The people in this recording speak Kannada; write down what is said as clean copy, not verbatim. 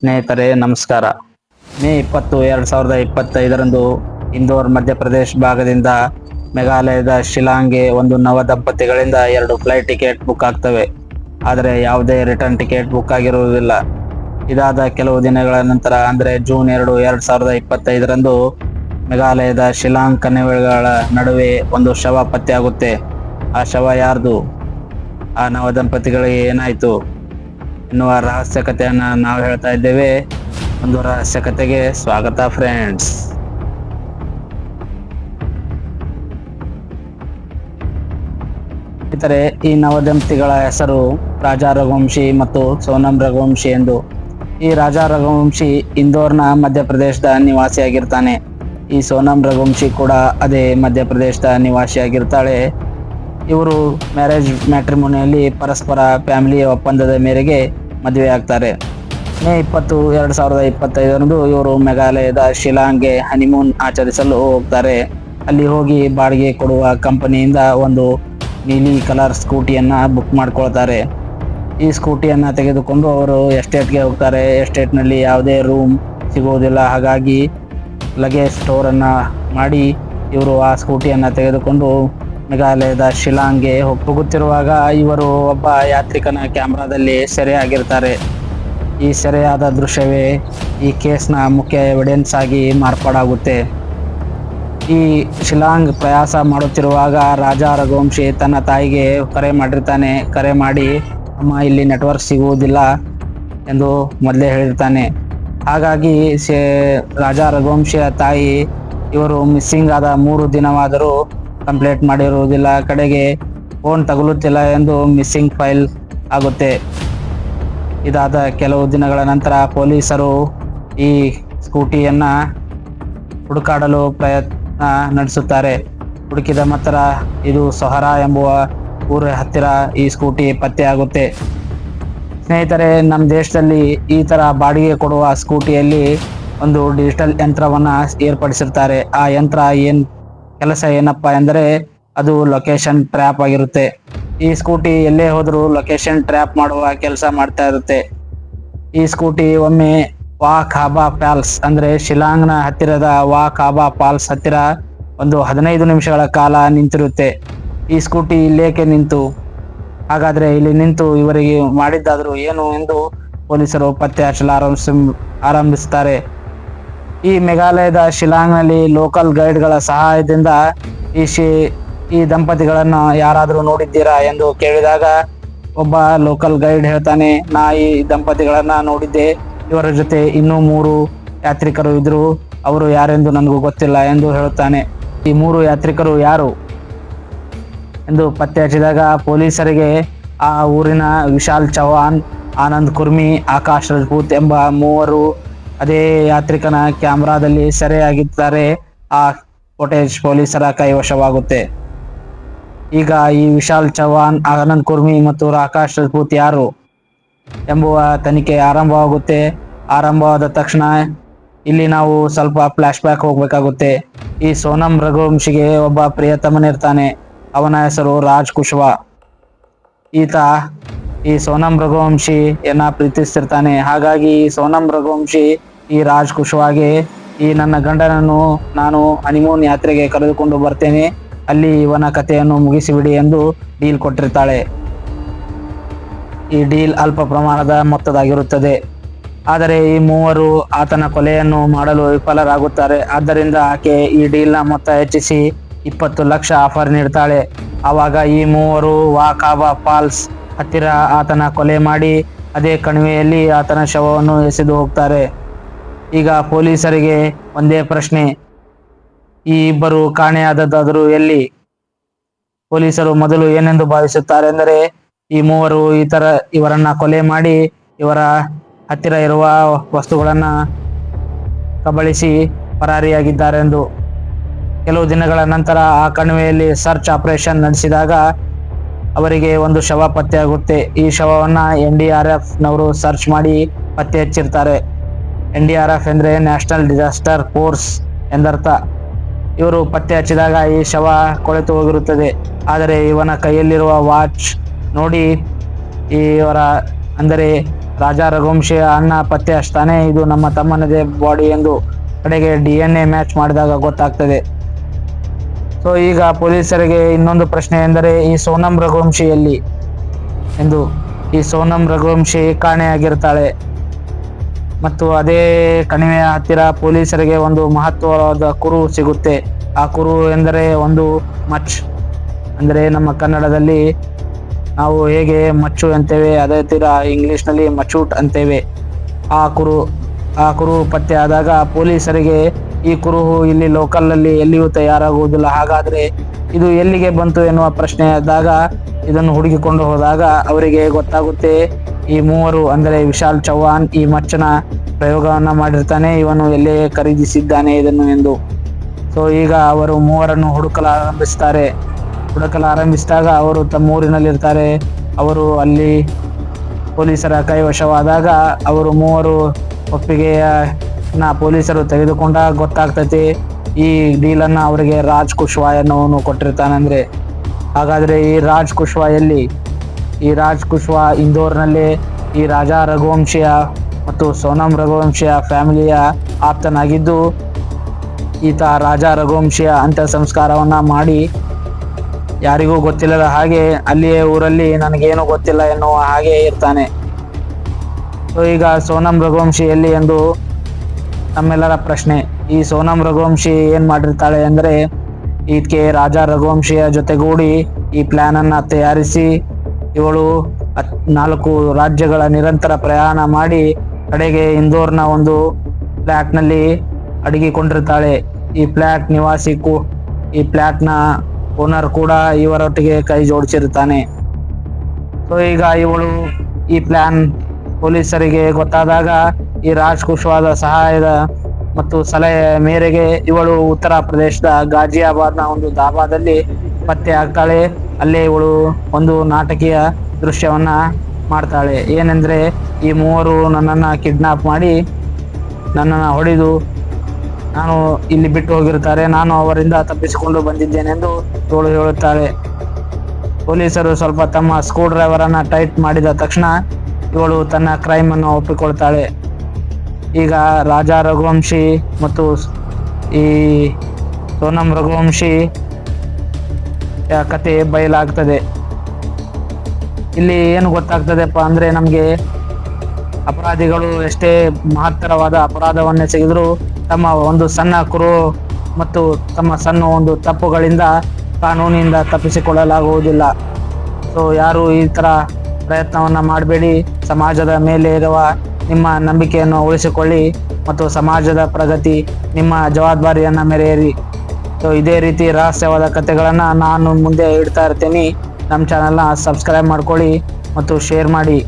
ಸ್ನೇಹಿತರೆ ನಮಸ್ಕಾರ. ಮೇ 20, 2025ರಂದು ಇಂದೋರ್ ಮಧ್ಯಪ್ರದೇಶ್ ಭಾಗದಿಂದ ಮೇಘಾಲಯದ ಶಿಲಾಂಗ್ಗೆ ಒಂದು ನವ ದಂಪತಿಗಳಿಂದ 2 ಫ್ಲೈಟ್ ಟಿಕೆಟ್ ಬುಕ್ ಆಗ್ತವೆ. ಆದರೆ ಯಾವುದೇ ರಿಟರ್ನ್ ಟಿಕೆಟ್ ಬುಕ್ ಆಗಿರುವುದಿಲ್ಲ. ಇದಾದ ಕೆಲವು ದಿನಗಳ ನಂತರ ಅಂದರೆ ಜೂನ್ 2, 2025ರಂದು ಮೇಘಾಲಯದ ಶಿಲಾಂಗ್ ಕಣಿವೆಗಳ ನಡುವೆ ಒಂದು ಶವ ಪತ್ತೆಯಾಗುತ್ತೆ. ಆ ಶವ ಯಾರ್ದು? ಆ ನವ ದಂಪತಿಗಳಿಗೆ ಏನಾಯ್ತು ಎನ್ನುವ ರಹಸ್ಯ ಕಥೆಯನ್ನ ನಾವು ಹೇಳ್ತಾ ಇದ್ದೇವೆ. ಒಂದು ರಹಸ್ಯ ಕಥೆಗೆ ಸ್ವಾಗತ ಫ್ರೆಂಡ್ಸ್. ಸ್ನೇಹಿತರೆ, ಈ ನವದಂಪತಿಗಳ ಹೆಸರು ರಾಜಾ ರಘುವಂಶಿ ಮತ್ತು ಸೋನಂ ರಘುವಂಶಿ ಎಂದು. ಈ ರಾಜಾ ರಘುವಂಶಿ ಇಂದೋರ್ನ ಮಧ್ಯಪ್ರದೇಶದ ನಿವಾಸಿಯಾಗಿರ್ತಾನೆ. ಈ ಸೋನಂ ರಘುವಂಶಿ ಕೂಡ ಅದೇ ಮಧ್ಯಪ್ರದೇಶದ ನಿವಾಸಿಯಾಗಿರ್ತಾಳೆ. ಇವರು ಮ್ಯಾಟ್ರಿಮೋನಿಯಲ್ಲಿ ಪರಸ್ಪರ ಫ್ಯಾಮಿಲಿಯ ಒಪ್ಪಂದದ ಮೇರೆಗೆ ಮದುವೆ ಆಗ್ತಾರೆ. ಮೇ 20, 2025ರಂದು ಇವರು ಮೇಘಾಲಯದ ಶಿಲಾಂಗ್ಗೆ ಹನಿಮೂನ್ ಆಚರಿಸಲು ಹೋಗ್ತಾರೆ. ಅಲ್ಲಿ ಹೋಗಿ ಬಾಡಿಗೆ ಕೊಡುವ ಕಂಪನಿಯಿಂದ ಒಂದು ನೀಲಿ ಕಲರ್ ಸ್ಕೂಟಿಯನ್ನ ಬುಕ್ ಮಾಡ್ಕೊಳ್ತಾರೆ. ಈ ಸ್ಕೂಟಿಯನ್ನ ತೆಗೆದುಕೊಂಡು ಅವರು ಎಸ್ಟೇಟ್ಗೆ ಹೋಗ್ತಾರೆ. ಎಸ್ಟೇಟ್ನಲ್ಲಿ ಯಾವುದೇ ರೂಮ್ ಸಿಗುವುದಿಲ್ಲ. ಹಾಗಾಗಿ ಲಗೇಜ್ ಸ್ಟೋರನ್ನು ಮಾಡಿ ಇವರು ಆ ಸ್ಕೂಟಿಯನ್ನು ತೆಗೆದುಕೊಂಡು ಮೇಘಾಲಯದ ಶಿಲಾಂಗ್ಗೆ ಹೋಗುತ್ತಿರುವಾಗ ಇವರು ಒಬ್ಬ ಯಾತ್ರಿಕನ ಕ್ಯಾಮ್ರಾದಲ್ಲಿ ಸೆರೆಯಾಗಿರ್ತಾರೆ. ಈ ಸೆರೆಯಾದ ದೃಶ್ಯವೇ ಈ ಕೇಸ್ನ ಮುಖ್ಯ ಎವಿಡೆನ್ಸ್ ಆಗಿ ಮಾರ್ಪಾಡಾಗುತ್ತೆ. ಈ ಶಿಲಾಂಗ್ ಪ್ರಯಾಸ ಮಾಡುತ್ತಿರುವಾಗ ರಾಜಾ ರಘುವಂಶಿ ತನ್ನ ತಾಯಿಗೆ ಕರೆ ಮಾಡಿರ್ತಾನೆ. ಕರೆ ಮಾಡಿ, ಅಮ್ಮ ಇಲ್ಲಿ ನೆಟ್ವರ್ಕ್ ಸಿಗುವುದಿಲ್ಲ ಎಂದು ಮೊದಲೇ ಹೇಳಿರ್ತಾನೆ. ಹಾಗಾಗಿ ರಾಜಾ ರಘುವಂಶಿಯ ತಾಯಿ ಇವರು ಮಿಸ್ಸಿಂಗ್ ಆದ 3 ದಿನವಾದರೂ ಕಂಪ್ಲೇಂಟ್ ಮಾಡಿರುವುದಿಲ್ಲ. ಕಡೆಗೆ ಫೋನ್ ತಗುಲುತ್ತಿಲ್ಲ ಎಂದು ಮಿಸ್ಸಿಂಗ್ ಫೈಲ್ ಆಗುತ್ತೆ. ಇದಾದ ಕೆಲವು ದಿನಗಳ ನಂತರ ಪೊಲೀಸರು ಈ ಸ್ಕೂಟಿಯನ್ನ ಹುಡುಕಾಡಲು ಪ್ರಯತ್ನ ನಡೆಸುತ್ತಾರೆ. ಹುಡುಕಿದ ಮಾತ್ರ ಇದು ಸೊಹರಾ ಎಂಬುವ ಊರ ಹತ್ತಿರ ಈ ಸ್ಕೂಟಿ ಪತ್ತೆಯಾಗುತ್ತೆ. ಸ್ನೇಹಿತರೆ, ನಮ್ಮ ದೇಶದಲ್ಲಿ ಈ ಥರ ಬಾಡಿಗೆ ಕೊಡುವ ಸ್ಕೂಟಿಯಲ್ಲಿ ಒಂದು ಡಿಜಿಟಲ್ ಯಂತ್ರವನ್ನು ಏರ್ಪಡಿಸಿರ್ತಾರೆ. ಆ ಯಂತ್ರ ಕೆಲಸ ಏನಪ್ಪ ಎಂದರೆ ಅದು ಲೊಕೇಶನ್ ಟ್ರ್ಯಾಪ್ ಆಗಿರುತ್ತೆ. ಈ ಸ್ಕೂಟಿ ಎಲ್ಲೇ ಹೋದರೂ ಲೊಕೇಶನ್ ಟ್ರ್ಯಾಪ್ ಮಾಡುವ ಕೆಲಸ ಮಾಡ್ತಾ ಇರುತ್ತೆ. ಈ ಸ್ಕೂಟಿ ಒಮ್ಮೆ ವಾ ಖಾಬಾ ಫಾಲ್ಸ್ ಅಂದರೆ ಶಿಲಾಂಗ್ನ ಹತ್ತಿರದ ವಾ ಖಾಬಾ ಫಾಲ್ಸ್ ಹತ್ತಿರ ಒಂದು 15 ನಿಮಿಷಗಳ ಕಾಲ ನಿಂತಿರುತ್ತೆ. ಈ ಸ್ಕೂಟಿ ಇಲ್ಲೇಕೆ ನಿಂತು? ಹಾಗಾದರೆ ಇಲ್ಲಿ ನಿಂತು ಇವರಿಗೆ ಮಾಡಿದ್ದಾದರೂ ಏನು ಎಂದು ಪೊಲೀಸರು ಪತ್ತೆ ಹಚ್ಚಲು ಆರಂಭಿಸ್ತಾರೆ. ಈ ಮೇಘಾಲಯದ ಶಿಲಾಂಗ್ನಲ್ಲಿ ಲೋಕಲ್ ಗೈಡ್ಗಳ ಸಹಾಯದಿಂದ ಈ ದಂಪತಿಗಳನ್ನು ಯಾರಾದರೂ ನೋಡಿದ್ದೀರಾ ಎಂದು ಕೇಳಿದಾಗ ಒಬ್ಬ ಲೋಕಲ್ ಗೈಡ್ ಹೇಳ್ತಾನೆ, ನಾ ಈ ದಂಪತಿಗಳನ್ನ ನೋಡಿದ್ದೆ. ಇವರ ಜೊತೆ ಇನ್ನೂ 3 ಯಾತ್ರಿಕರು ಇದ್ರು. ಅವರು ಯಾರೆಂದು ನನಗೂ ಗೊತ್ತಿಲ್ಲ ಎಂದು ಹೇಳುತ್ತಾನೆ. ಈ 3 ಯಾತ್ರಿಕರು ಯಾರು ಎಂದು ಪತ್ತೆ ಹಚ್ಚಿದಾಗ ಪೊಲೀಸರಿಗೆ ಆ ಊರಿನ ವಿಶಾಲ್ ಚೌಹಾಣ್, ಆನಂದ್ ಕುರ್ಮಿ, ಆಕಾಶ್ ರಜಪೂತ್ ಎಂಬ 3 ಅದೇ ಯಾತ್ರಿಕನ ಕ್ಯಾಮ್ರಾದಲ್ಲಿ ಸೆರೆಯಾಗಿದ್ದಾರೆ. ಆ ಫುಟೇಜ್ ಪೊಲೀಸರ ಕೈವಶವಾಗುತ್ತೆ. ಈಗ ಈ ವಿಶಾಲ್ ಚೌಹಾಣ್, ಆನಂದ್ ಕುರ್ಮಿ ಮತ್ತು ಆಕಾಶ್ ರಜಪೂತ್ ಯಾರು ಎಂಬುವ ತನಿಖೆ ಆರಂಭವಾಗುತ್ತೆ. ಆರಂಭವಾದ ತಕ್ಷಣ ಇಲ್ಲಿ ನಾವು ಸ್ವಲ್ಪ ಫ್ಲಾಶ್ ಬ್ಯಾಕ್ ಹೋಗ್ಬೇಕಾಗುತ್ತೆ. ಈ ಸೋನಂ ರಘುವಂಶಿಗೆ ಒಬ್ಬ ಪ್ರಿಯತಮನಿರ್ತಾನೆ. ಅವನ ಹೆಸರು ರಾಜ್ ಕುಶ್ವಾ. ಈತ ಈ ಸೋನಂ ರಘುವಂಶಿಯನ್ನ ಪ್ರೀತಿಸ್ತಿರ್ತಾನೆ. ಹಾಗಾಗಿ ಈ ಸೋನಂ ರಘುವಂಶಿ ಈ ರಾಜ್ ಕುಶ್ವಾಗೆ, ಈ ನನ್ನ ಗಂಡನನ್ನು ನಾನು ಹನಿಮೂನ್ ಯಾತ್ರೆಗೆ ಕರೆದುಕೊಂಡು ಬರ್ತೇನೆ, ಅಲ್ಲಿ ಇವನ ಕಥೆಯನ್ನು ಮುಗಿಸಿಬಿಡಿ ಎಂದು ಡೀಲ್ ಕೊಟ್ಟಿರ್ತಾಳೆ. ಈ ಡೀಲ್ ಅಲ್ಪ ಪ್ರಮಾಣದ ಮೊತ್ತದಾಗಿರುತ್ತದೆ. ಆದರೆ ಈ 3 ಆತನ ಕೊಲೆಯನ್ನು ಮಾಡಲು ವಿಫಲರಾಗುತ್ತಾರೆ. ಆದ್ದರಿಂದ ಆಕೆ ಈ ಡೀಲ್ನ ಮೊತ್ತ ಹೆಚ್ಚಿಸಿ 20 ಲಕ್ಷ ಆಫರ್ ನೀಡ್ತಾಳೆ. ಆವಾಗ ಈ 3 ವಾ ಖಾಬಾ ಫಾಲ್ಸ್ ಹತ್ತಿರ ಆತನ ಕೊಲೆ ಮಾಡಿ ಅದೇ ಕಣಿವೆಯಲ್ಲಿ ಆತನ ಶವವನ್ನು ಎಸೆದು ಹೋಗ್ತಾರೆ. ಈಗ ಪೊಲೀಸರಿಗೆ ಒಂದೇ ಪ್ರಶ್ನೆ, ಈ ಇಬ್ಬರು ಕಾಣೆಯಾದದ್ದಾದರೂ ಎಲ್ಲಿ? ಪೊಲೀಸರು ಮೊದಲು ಏನೆಂದು ಭಾವಿಸುತ್ತಾರೆ ಎಂದರೆ ಈ 3 ಇವರನ್ನ ಕೊಲೆ ಮಾಡಿ ಇವರ ಹತ್ತಿರ ಇರುವ ವಸ್ತುಗಳನ್ನ ಕಬಳಿಸಿ ಪರಾರಿಯಾಗಿದ್ದಾರೆಂದು. ಕೆಲವು ದಿನಗಳ ನಂತರ ಆ ಕಣಿವೆಯಲ್ಲಿ ಸರ್ಚ್ ಆಪರೇಷನ್ ನಡೆಸಿದಾಗ ಅವರಿಗೆ ಒಂದು ಶವ ಪತ್ತೆಯಾಗುತ್ತೆ. ಈ ಶವವನ್ನ NDRF ನವರು ಸರ್ಚ್ ಮಾಡಿ ಪತ್ತೆ ಹಚ್ಚಿರ್ತಾರೆ. NDRF ಎಂದರೆ ನ್ಯಾಷನಲ್ ಡಿಸಾಸ್ಟರ್ ಫೋರ್ಸ್ ಎಂದರ್ಥ. ಇವರು ಪತ್ತೆ ಹಚ್ಚಿದಾಗ ಈ ಶವ ಕೊಳೆತು ಹೋಗಿರುತ್ತದೆ. ಆದರೆ ಇವನ ಕೈಯಲ್ಲಿರುವ ವಾಚ್ ನೋಡಿ ಇವರ ಅಂದರೆ ರಾಜಾ ರಘುವಂಶಿಯ ಅಣ್ಣ ಪತ್ತೆ ಹಚ್ತಾನೆ, ಇದು ನಮ್ಮ ತಮ್ಮನದೇ ಬಾಡಿ ಎಂದು. ಕಡೆಗೆ DNA ಮ್ಯಾಚ್ ಮಾಡಿದಾಗ ಗೊತ್ತಾಗ್ತದೆ. ಸೊ ಈಗ ಪೊಲೀಸರಿಗೆ ಇನ್ನೊಂದು ಪ್ರಶ್ನೆ ಎಂದರೆ, ಈ ಸೋನಂ ರಘುವಂಶಿ ಎಲ್ಲಿ ಎಂದು. ಈ ಸೋನಂ ರಘುವಂಶಿ ಕಾಣೆಯಾಗಿರ್ತಾಳೆ ಮತ್ತು ಅದೇ ಕಣಿವೆಯ ಹತ್ತಿರ ಪೊಲೀಸರಿಗೆ ಒಂದು ಮಹತ್ವವಾದ ಕುರು ಸಿಗುತ್ತೆ. ಆ ಕುರು ಎಂದರೆ ಒಂದು ಮಚ್. ಅಂದರೆ ನಮ್ಮ ಕನ್ನಡದಲ್ಲಿ ನಾವು ಹೇಗೆ ಮಚ್ಚು ಅಂತೇವೆ, ಅದೇ ತೀರ ಇಂಗ್ಲಿಷ್ನಲ್ಲಿ ಮಚೂಟ್ ಅಂತೇವೆ. ಆ ಕುರು ಪತ್ತೆ ಆದಾಗ ಪೊಲೀಸರಿಗೆ ಈ ಕುರು ಇಲ್ಲಿ ಲೋಕಲ್ನಲ್ಲಿ ಎಲ್ಲಿಯೂ ತಯಾರಾಗುವುದಿಲ್ಲ. ಹಾಗಾದ್ರೆ ಇದು ಎಲ್ಲಿಗೆ ಬಂತು ಎನ್ನುವ ಪ್ರಶ್ನೆ ಆದಾಗ, ಇದನ್ನು ಹುಡುಕಿಕೊಂಡು ಹೋದಾಗ ಅವರಿಗೆ ಗೊತ್ತಾಗುತ್ತೆ, ಈ ಮೂವರು ಅಂದರೆ ವಿಶಾಲ್ ಚೌಹಾಣ್ ಈ ಮಚ್ಚನ ಪ್ರಯೋಗವನ್ನ ಮಾಡಿರ್ತಾನೆ, ಇವನು ಎಲ್ಲೇ ಖರೀದಿಸಿದ್ದಾನೆ ಇದನ್ನು ಎಂದು. ಸೊ ಈಗ ಅವರು ಮೂವರನ್ನು ಹುಡುಕಲಾರಂಭಿಸಿದಾಗ ಅವರು ತಮ್ಮ ಊರಿನಲ್ಲಿರ್ತಾರೆ. ಅವರು ಅಲ್ಲಿ ಪೊಲೀಸರ ಕೈವಶವಾದಾಗ ಅವರು ಮೂವರು ಒಪ್ಪಿಗೆಯನ್ನ ಪೊಲೀಸರು ತೆಗೆದುಕೊಂಡಾಗ ಗೊತ್ತಾಗ್ತೈತಿ, ಈ ಡೀಲನ್ನು ಅವರಿಗೆ ರಾಜ್ ಕುಶ್ವಾ ಎನ್ನುವನು ಕೊಟ್ಟಿರ್ತಾನಂದ್ರೆ. ಹಾಗಾದ್ರೆ ಈ ರಾಜ್ ಕುಶ್ವಾ ಎಲ್ಲಿ? ಈ ರಾಜ್ ಕುಶ್ವಾ ಇಂದೋರ್ನಲ್ಲಿ ಈ ರಾಜಾ ರಘುವಂಶಿಯ ಮತ್ತು ಸೋನಂ ರಘುವಂಶಿಯ ಫ್ಯಾಮಿಲಿಯ ಆಪ್ತನಾಗಿದ್ದು, ಈತ ರಾಜಾ ರಘುವಂಶಿಯ ಅಂತ್ಯ ಸಂಸ್ಕಾರವನ್ನ ಮಾಡಿ ಯಾರಿಗೂ ಗೊತ್ತಿಲ್ಲದ ಹಾಗೆ ಅಲ್ಲಿಯೇ ಊರಲ್ಲಿ ನನಗೇನು ಗೊತ್ತಿಲ್ಲ ಎನ್ನುವ ಹಾಗೆ ಇರ್ತಾನೆ. ಸೊ ಈಗ ಸೋನಂ ರಘುವಂಶಿ ಎಲ್ಲಿ ಎಂದು ನಮ್ಮೆಲ್ಲರ ಪ್ರಶ್ನೆ. ಈ ಸೋನಂ ರಘುವಂಶಿ ಏನ್ ಮಾಡಿರ್ತಾಳೆ ಅಂದ್ರೆ, ಈಕೆ ರಾಜಾ ರಘುವಂಶಿಯ ಜೊತೆಗೂಡಿ ಈ ಪ್ಲಾನ್ ಅನ್ನ ತಯಾರಿಸಿ ಇವಳು 4 ರಾಜ್ಯಗಳ ನಿರಂತರ ಪ್ರಯಾಣ ಮಾಡಿ ಕಡೆಗೆ ಇಂದೋರ್ನ ಒಂದು ಫ್ಲಾಟ್ ನಲ್ಲಿ ಅಡಗಿಕೊಂಡಿರ್ತಾಳೆ. ಈ ಫ್ಲಾಟ್ನ ಓನರ್ ಕೂಡ ಇವರೊಟ್ಟಿಗೆ ಕೈ ಜೋಡಿಸಿರ್ತಾನೆ. ಸೊ ಈಗ ಇವಳು ಈ ಪ್ಲಾನ್ ಪೊಲೀಸರಿಗೆ ಗೊತ್ತಾದಾಗ ಈ ರಾಜ್ ಕುಶ್ವಾದ ಸಹಾಯದ ಮತ್ತು ಸಲಹೆ ಮೇರೆಗೆ ಇವಳು ಉತ್ತರ ಪ್ರದೇಶದ ಗಾಜಿಯಾಬಾದ್ನ ಒಂದು ಧಾಬಾದಲ್ಲಿ ಪತ್ತೆ ಆಗ್ತಾಳೆ. ಅಲ್ಲೇ ಇವಳು ಒಂದು ನಾಟಕೀಯ ದೃಶ್ಯವನ್ನ ಮಾಡ್ತಾಳೆ. ಏನೆಂದ್ರೆ, ಈ ಮೂವರು ನನ್ನನ್ನು ಕಿಡ್ನಾಪ್ ಮಾಡಿ ನನ್ನನ್ನು ಹೊಡೆದು ನಾನು ಇಲ್ಲಿ ಬಿಟ್ಟು ಹೋಗಿರ್ತಾರೆ, ನಾನು ಅವರಿಂದ ತಪ್ಪಿಸಿಕೊಂಡು ಬಂದಿದ್ದೇನೆಂದು ಇವಳು ಹೇಳುತ್ತಾಳೆ. ಪೊಲೀಸರು ಸ್ವಲ್ಪ ತಮ್ಮ ಸ್ಕ್ರೂ ಡ್ರೈವರ್ ಅನ್ನ ಟೈಟ್ ಮಾಡಿದ ತಕ್ಷಣ ಇವಳು ತನ್ನ ಕ್ರೈಮ್ ಅನ್ನು ಒಪ್ಪಿಕೊಳ್ತಾಳೆ. ಈಗ ರಾಜಾ ರಘುವಂಶಿ ಮತ್ತು ಈ ಸೋನಂ ರಘುವಂಶಿ ಕತೆ ಬಯಲಾಗ್ತದೆ. ಇಲ್ಲಿ ಏನು ಗೊತ್ತಾಗ್ತದೆಪ್ಪ ಅಂದ್ರೆ, ನಮಗೆ ಅಪರಾಧಿಗಳು ಎಷ್ಟೇ ಮಹತ್ತರವಾದ ಅಪರಾಧವನ್ನೇ ಸಿಗಿದ್ರು ತಮ್ಮ ಒಂದು ಸಣ್ಣ ಕುರು ಮತ್ತು ತಮ್ಮ ಸಣ್ಣ ಒಂದು ತಪ್ಪುಗಳಿಂದ ಕಾನೂನಿನಿಂದ ತಪ್ಪಿಸಿಕೊಳ್ಳಲಾಗುವುದಿಲ್ಲ. ಸೊ ಯಾರು ಈ ತರ ಪ್ರಯತ್ನವನ್ನ ಮಾಡಬೇಡಿ. ಸಮಾಜದ ಮೇಲೆ ಇರುವ ನಿಮ್ಮ ನಂಬಿಕೆಯನ್ನು ಉಳಿಸಿಕೊಳ್ಳಿ ಮತ್ತು ಸಮಾಜದ ಪ್ರಗತಿ ನಿಮ್ಮ ಜವಾಬ್ದಾರಿಯನ್ನ ಮೆರೆಯಿರಿ. ಸೊ ಇದೇ ರೀತಿ ರಹಸ್ಯವಾದ ಕಥೆಗಳನ್ನ ನಾನು ಮುಂದೆ ಇಡ್ತಾ ಇರ್ತೀನಿ. ನಮ್ಮ ಚಾನಲ್ನ ಸಬ್ಸ್ಕ್ರೈಬ್ ಮಾಡ್ಕೊಳ್ಳಿ ಮತ್ತು ಶೇರ್ ಮಾಡಿ.